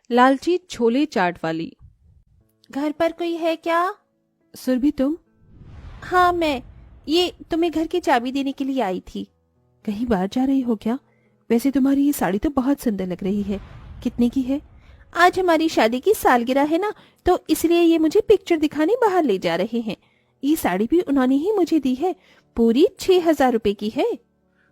लालची छोले चाट वाली। घर पर कोई है क्या? सुरभि तुम? हाँ मैं। ये तुम्हें घर की चाबी देने के लिए आई थी। कहीं बाहर जा रही हो क्या? वैसे तुम्हारी ये साड़ी तो बहुत सुंदर लग रही है। कितने की है? आज हमारी शादी की सालगिरह है ना, तो इसलिए ये मुझे पिक्चर दिखाने बाहर ले जा रहे हैं। ये साड़ी भी उन्होंने ही मुझे दी है, पूरी 6,000 रुपए की है।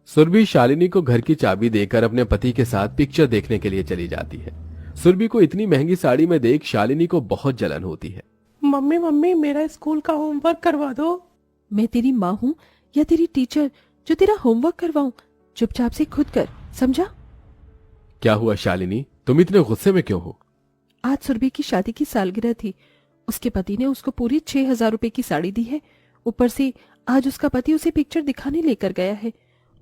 सुरभि शालिनी को घर की चाबी देकर अपने पति के साथ पिक्चर देखने के लिए चली जाती है। सुरभि को इतनी महंगी साड़ी में देख शालिनी को बहुत जलन होती है। मम्मी मम्मी मेरा स्कूल का होमवर्क करवा दो। मैं तेरी माँ हूँ या तेरी टीचर जो तेरा होमवर्क करवाऊं? चुपचाप से खुद कर, समझा? क्या हुआ शालिनी, तुम इतने गुस्से में क्यों हो? आज सुरभि की शादी की सालगिरह थी। उसके पति ने उसको पूरी 6,000 रुपए की साड़ी दी है। ऊपर से आज उसका पति उसे पिक्चर दिखाने लेकर गया है,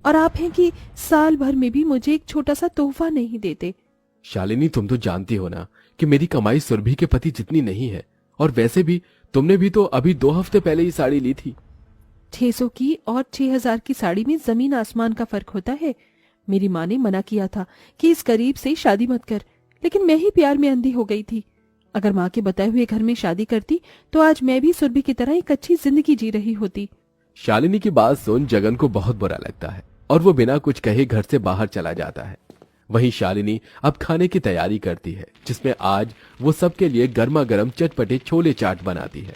और आप हैं कि साल भर में भी मुझे एक छोटा सा तोहफा नहीं देते। शालिनी तुम तो जानती हो ना कि मेरी कमाई सुरभि के पति जितनी नहीं है, और वैसे भी तुमने भी तो अभी 2 हफ्ते पहले ही साड़ी ली थी। 600 की और 6,000 की साड़ी में जमीन आसमान का फर्क होता है। मेरी माँ ने मना किया था कि इस गरीब से शादी मत कर, लेकिन मैं ही प्यार में अंधी हो गई थी। अगर माँ के बताए हुए घर में शादी करती तो आज मैं भी सुरभि की तरह एक अच्छी जिंदगी जी रही होती। शालिनी की बात सुन जगन को बहुत बुरा लगता है और वो बिना कुछ कहे घर से बाहर चला जाता है। वहीं शालिनी अब खाने की तैयारी करती है, जिसमें आज वो सबके लिए गर्मा गर्म चटपटे छोले चाट बनाती है।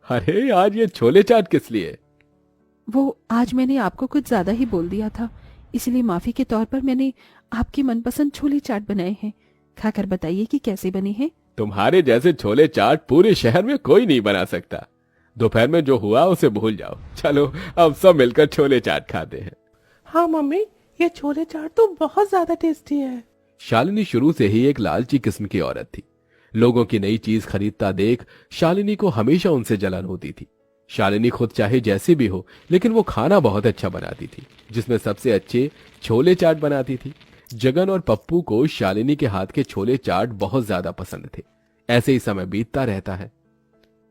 अरे आज ये छोले चाट किस लिए? वो आज मैंने आपको कुछ ज्यादा ही बोल दिया था, इसलिए माफी के तौर पर मैंने आपकी मनपसंद छोले चाट बनाए हैं। खाकर बताइए कि कैसे बने हैं। तुम्हारे जैसे छोले चाट पूरे शहर में कोई नहीं बना सकता। दोपहर में जो हुआ उसे भूल जाओ, चलो अब सब मिलकर छोले चाट खाते हैं। हाँ मम्मी, ये छोले चाट तो बहुत ज्यादा टेस्टी है। शालिनी शुरू से ही एक लालची किस्म की औरत थी। लोगों की नई चीज खरीदता देख शालिनी को हमेशा उनसे जलन होती थी। शालिनी खुद चाहे जैसी भी हो, लेकिन वो खाना बहुत अच्छा बनाती थी, जिसमें सबसे अच्छे छोले चाट बनाती थी। जगन और पप्पू को शालिनी के हाथ के छोले चाट बहुत ज्यादा पसंद थे। ऐसे ही समय बीतता रहता है।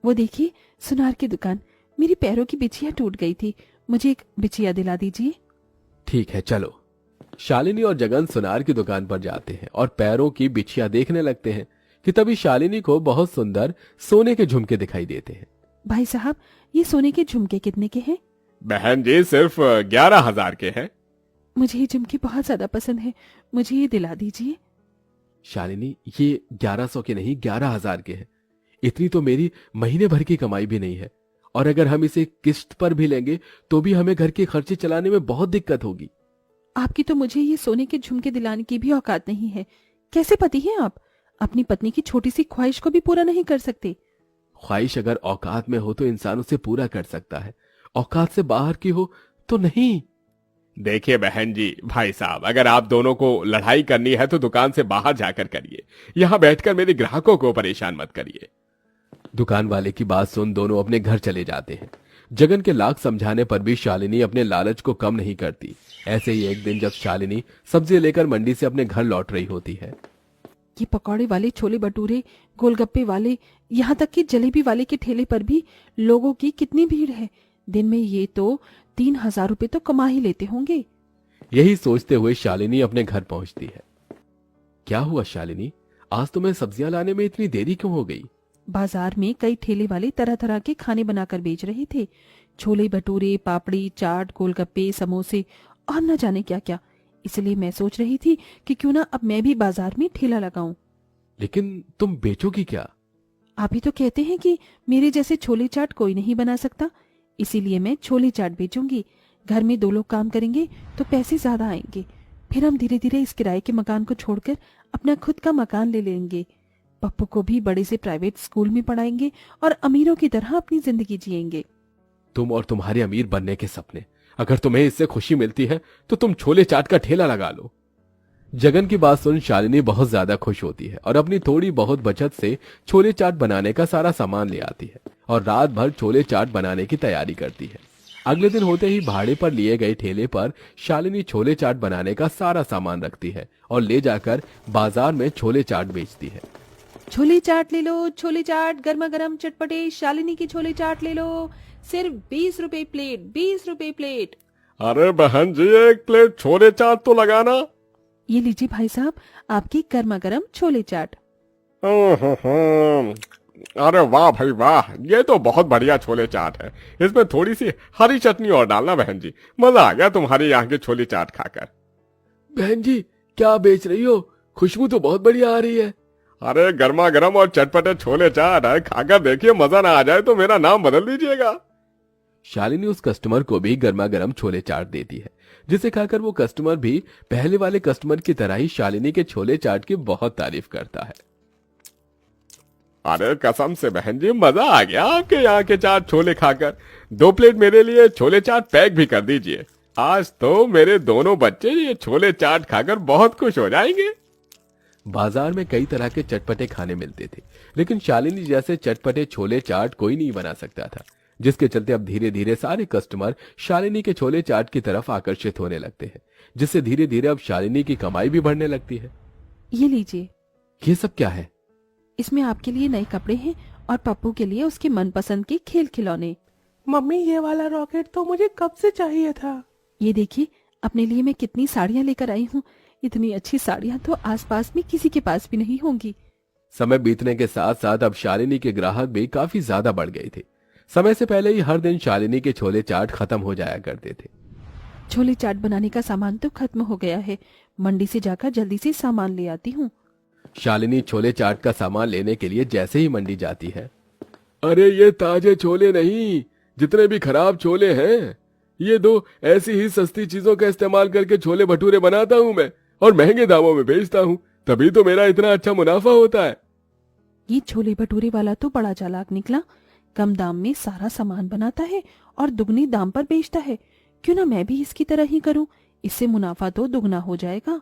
वो देखिए, सुनार की दुकान। मेरी पैरों की बिछिया टूट गई थी, मुझे एक बिछिया दिला दीजिए। ठीक है चलो। शालिनी और जगन सुनार की दुकान पर जाते हैं और पैरों की बिछिया देखने लगते हैं कि तभी शालिनी को बहुत सुंदर सोने के झुमके दिखाई देते हैं। भाई साहब, ये सोने के झुमके कितने के हैं? बहन जी सिर्फ 11,000 के हैं। मुझे ये झुमके बहुत ज्यादा पसंद है, मुझे ये दिला दीजिए। शालिनी ये 1100 के नहीं 11,000 के हैं। इतनी तो मेरी महीने भर की कमाई भी नहीं है, और अगर हम इसे किस्त पर भी लेंगे तो भी हमें घर के खर्चे चलाने में बहुत दिक्कत होगी। आपकी तो मुझे ये सोने के झुमके दिलाने की भी औकात नहीं है। कैसे पति हैं आप? अपनी पत्नी की छोटी सी ख्वाहिश को भी पूरा नहीं कर सकते। ख्वाहिश अगर औकात में हो तो इंसान उसे पूरा कर सकता है, औकात से बाहर की हो तो नहीं। देखिए बहन जी, भाई साहब, अगर आप दोनों को लड़ाई करनी है तो दुकान से बाहर जाकर करिए, यहाँ बैठकर मेरे ग्राहकों को परेशान मत करिए। दुकान वाले की बात सुन दोनों अपने घर चले जाते हैं। जगन के लाख समझाने पर भी शालिनी अपने लालच को कम नहीं करती। ऐसे ही एक दिन जब शालिनी सब्जी लेकर मंडी से अपने घर लौट रही होती है। ये पकौड़े वाले, छोले भटूरे, गोलगप्पे वाले, यहाँ तक कि जलेबी वाले के ठेले पर भी लोगों की कितनी भीड़ है। दिन में ये तो 3,000 रुपए तो कमा ही लेते होंगे। यही सोचते हुए शालिनी अपने घर पहुंचती है। क्या हुआ शालिनी, आज तुम्हें सब्जियां लाने में इतनी देरी क्यों हो गई? बाजार में कई ठेले वाले तरह तरह के खाने बनाकर बेच रहे थे। छोले भटूरे, पापड़ी चाट, गोलगप्पे, समोसे और न जाने क्या क्या। इसलिए मैं सोच रही थी कि क्यों ना अब मैं भी बाजार में ठेला लगाऊं। लेकिन तुम बेचोगी क्या? आप ही तो कहते हैं कि मेरे जैसे छोले चाट कोई नहीं बना सकता, इसीलिए मैं छोले चाट बेचूंगी। घर में 2 लोग काम करेंगे तो पैसे ज्यादा आएंगे। फिर हम धीरे धीरे इस किराए के मकान को छोड़कर अपना खुद का मकान ले लेंगे। पप्पू को भी बड़े से प्राइवेट स्कूल में पढ़ाएंगे और अमीरों की तरह अपनी जिंदगी जिएंगे। तुम और तुम्हारे अमीर बनने के सपने, अगर तुम्हें इससे खुशी मिलती है तो तुम छोले चाट का ठेला लगा लो। जगन की बात सुन शालिनी बहुत ज्यादा खुश होती है और अपनी थोड़ी बहुत बचत से छोले चाट बनाने का सारा सामान ले आती है और रात भर छोले चाट बनाने की तैयारी करती है। अगले दिन होते ही भाड़े पर लिए गए ठेले पर शालिनी छोले चाट बनाने का सारा सामान रखती है और ले जाकर बाजार में छोले चाट बेचती है। छोले चाट ले लो, छोले चाट गर्मा गर्म चटपटे, शालिनी की छोले चाट ले लो, सिर्फ 20 रुपए प्लेट, 20 रुपए प्लेट। अरे बहन जी, 1 प्लेट छोले चाट तो लगाना। ये लीजिए भाई साहब, आपकी गर्मा गर्म छोले चाट। अरे वाह भाई वाह, ये तो बहुत बढ़िया छोले चाट है। इसमें थोड़ी सी हरी चटनी और डालना बहन जी, मजा आ गया तुम्हारी यहाँ की छोले चाट खाकर। बहन जी क्या बेच रही हो? खुशबू तो बहुत बढ़िया आ रही है। अरे गर्मा गर्म और चटपटे छोले चाट है, खाकर देखिए, मजा ना आ जाए तो मेरा नाम बदल दीजिएगा। शालिनी उस कस्टमर को भी गर्मा गर्म छोले चाट देती है, जिसे खाकर वो कस्टमर भी पहले वाले कस्टमर की तरह ही शालिनी के छोले चाट की बहुत तारीफ करता है। अरे कसम से बहन जी, मजा आ गया आपके यहाँ के चाट छोले खाकर। 2 प्लेट मेरे लिए छोले चाट पैक भी कर दीजिए। आज तो मेरे दोनों बच्चे ये छोले चाट खाकर बहुत खुश हो जाएंगे। बाजार में कई तरह के चटपटे खाने मिलते थे, लेकिन शालिनी जैसे चटपटे छोले चाट कोई नहीं बना सकता था, जिसके चलते अब धीरे धीरे सारे कस्टमर शालिनी के छोले चाट की तरफ आकर्षित होने लगते हैं, जिससे धीरे धीरे अब शालिनी की कमाई भी बढ़ने लगती है। ये लीजिए, ये सब क्या है? इसमें आपके लिए नए कपड़े हैं और पप्पू के लिए उसके मनपसंद के खेल खिलौने। मम्मी ये वाला रॉकेट तो मुझे कब से चाहिए था। ये देखिए, अपने लिए मैं कितनी साड़ियाँ लेकर आई हूँ। इतनी अच्छी साड़ियाँ तो आसपास में किसी के पास भी नहीं होंगी। समय बीतने के साथ साथ अब शालिनी के ग्राहक भी काफी ज्यादा बढ़ गए थे। समय से पहले ही हर दिन शालिनी के छोले चाट खत्म हो जाया करते थे। छोले चाट बनाने का सामान तो खत्म हो गया है, मंडी से जाकर जल्दी से सामान ले आती हूँ। शालिनी छोले चाट का सामान लेने के लिए जैसे ही मंडी जाती है, अरे ये ताजे छोले नहीं, जितने भी खराब छोले हैं ये दो ऐसी ही सस्ती चीजों का इस्तेमाल करके छोले भटूरे बनाता हूँ मैं, और महंगे दामों में बेचता हूँ, तभी तो मेरा इतना अच्छा मुनाफा होता है। ये छोले भटूरे वाला तो बड़ा चालाक निकला। कम दाम में सारा सामान बनाता है और दुगनी दाम पर बेचता है। क्यों ना मैं भी इसकी तरह ही करूं, इससे मुनाफा तो दुगना हो जाएगा।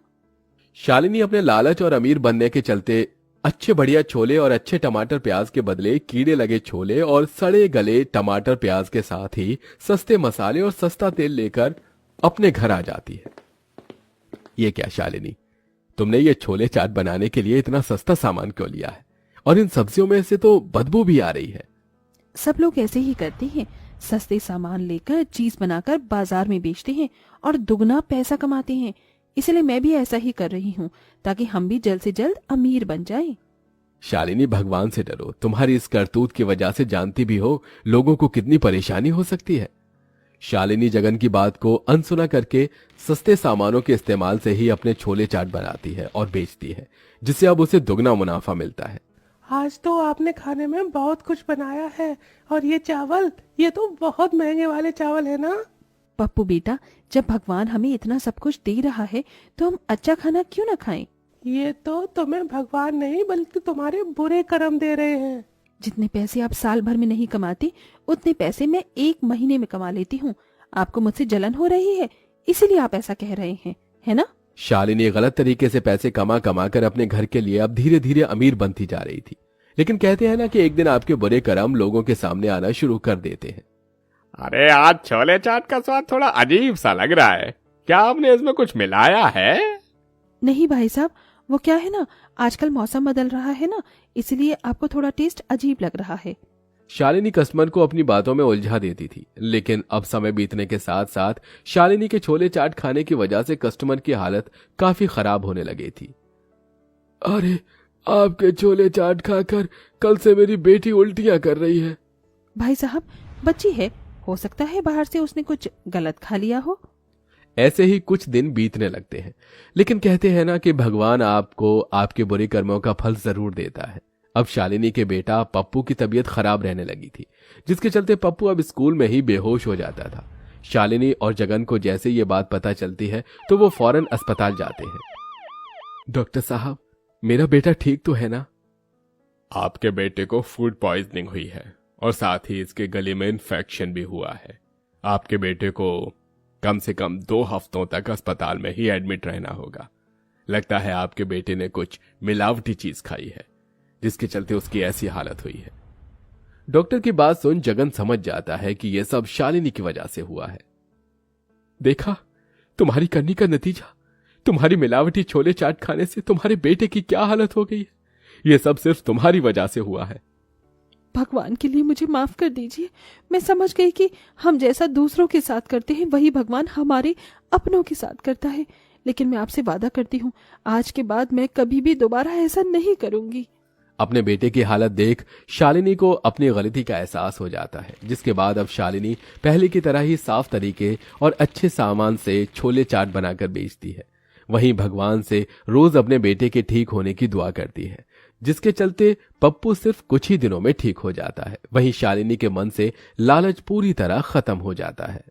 शालिनी अपने लालच और अमीर बनने के चलते अच्छे बढ़िया छोले और अच्छे टमाटर प्याज के बदले कीड़े लगे छोले और सड़े गले टमाटर प्याज के साथ ही सस्ते मसाले और सस्ता तेल लेकर अपने घर आ जाती है। ये क्या शालिनी, तुमने ये छोले चाट बनाने के लिए इतना सस्ता सामान क्यों लिया है? और इन सब्जियों में से तो बदबू भी आ रही है। सब लोग ऐसे ही करते हैं, सस्ते सामान लेकर चीज बनाकर बाजार में बेचते हैं और दुगना पैसा कमाते हैं। इसलिए मैं भी ऐसा ही कर रही हूँ, ताकि हम भी जल्द से जल्द अमीर बन जाएं। शालिनी भगवान से डरो, तुम्हारी इस करतूत की वजह से जानती भी हो लोगों को कितनी परेशानी हो सकती है। शालिनी जगन की बात को अनसुना करके सस्ते सामानों के इस्तेमाल से ही अपने छोले चाट बनाती है और बेचती है, जिससे अब उसे दुगना मुनाफा मिलता है। आज तो आपने खाने में बहुत कुछ बनाया है, और ये चावल, ये तो बहुत महंगे वाले चावल है ना। पप्पू बेटा, जब भगवान हमें इतना सब कुछ दे रहा है तो हम अच्छा खाना क्यों ना खाएं? ये तो तुम्हें भगवान नहीं बल्कि तुम्हारे बुरे कर्म दे रहे हैं। जितने पैसे आप साल भर में नहीं कमाते, उतने पैसे मैं 1 महीने में कमा लेती हूँ। आपको मुझसे जलन हो रही है, इसीलिए आप ऐसा कह रहे हैं, है ना? शालिनी गलत तरीके से पैसे कमा कमा कर अपने घर के लिए अब धीरे धीरे अमीर बनती जा रही थी, लेकिन कहते हैं ना कि एक दिन आपके बुरे कर्म लोगों के सामने आना शुरू कर देते हैं। अरे आज छोले चाट का स्वाद थोड़ा अजीब सा लग रहा है, क्या आपने इसमें कुछ मिलाया है? नहीं भाई साहब, वो क्या है ना, आजकल मौसम बदल रहा है ना, इसलिए आपको थोड़ा टेस्ट अजीब लग रहा है। शालिनी कस्टमर को अपनी बातों में उलझा देती थी, लेकिन अब समय बीतने के साथ साथ शालिनी के छोले चाट खाने की वजह से कस्टमर की हालत काफी खराब होने लगी थी। अरे आपके छोले चाट खाकर कल से मेरी बेटी उल्टियां कर रही है। भाई साहब, बच्ची है, हो सकता है बाहर से उसने कुछ गलत खा लिया हो। ऐसे ही कुछ दिन बीतने लगते हैं, लेकिन कहते हैं ना कि भगवान आपको आपके बुरे कर्मों का फल जरूर देता है। अब शालिनी के बेटा पप्पू की तबीयत खराब रहने लगी थी, जिसके चलते पप्पू अब स्कूल में ही बेहोश हो जाता था। शालिनी और जगन को जैसे ये बात पता चलती है तो वो फौरन अस्पताल जाते हैं। डॉक्टर साहब, मेरा बेटा ठीक तो है ना? आपके बेटे को फूड पॉइजनिंग हुई है और साथ ही इसके गले में इन्फेक्शन भी हुआ है। आपके बेटे को कम से कम 2 हफ्तों तक अस्पताल में ही एडमिट रहना होगा। लगता है आपके बेटे ने कुछ मिलावटी चीज खाई है, जिसके चलते उसकी ऐसी हालत हुई है। डॉक्टर की बात सुन जगन समझ जाता है कि यह सब शालिनी की वजह से हुआ है। देखा, तुम्हारी करनी का नतीजा, तुम्हारी मिलावटी छोले चाट खाने से तुम्हारे बेटे की क्या हालत हो गई है। यह सब सिर्फ तुम्हारी वजह से हुआ है। भगवान के लिए मुझे माफ कर दीजिए। मैं समझ गई कि हम जैसा दूसरों के साथ करते हैं वही भगवान हमारे अपनों के साथ करता है, लेकिन मैं आपसे वादा करती हूँ आज के बाद मैं कभी भी दोबारा ऐसा नहीं करूंगी। अपने बेटे की हालत देख शालिनी को अपनी गलती का एहसास हो जाता है, जिसके बाद अब शालिनी पहले की तरह ही साफ तरीके और अच्छे सामान से छोले चाट बनाकर बेचती है। वहीं भगवान से रोज अपने बेटे के ठीक होने की दुआ करती है, जिसके चलते पप्पू सिर्फ कुछ ही दिनों में ठीक हो जाता है। वहीं शालिनी के मन से लालच पूरी तरह खत्म हो जाता है।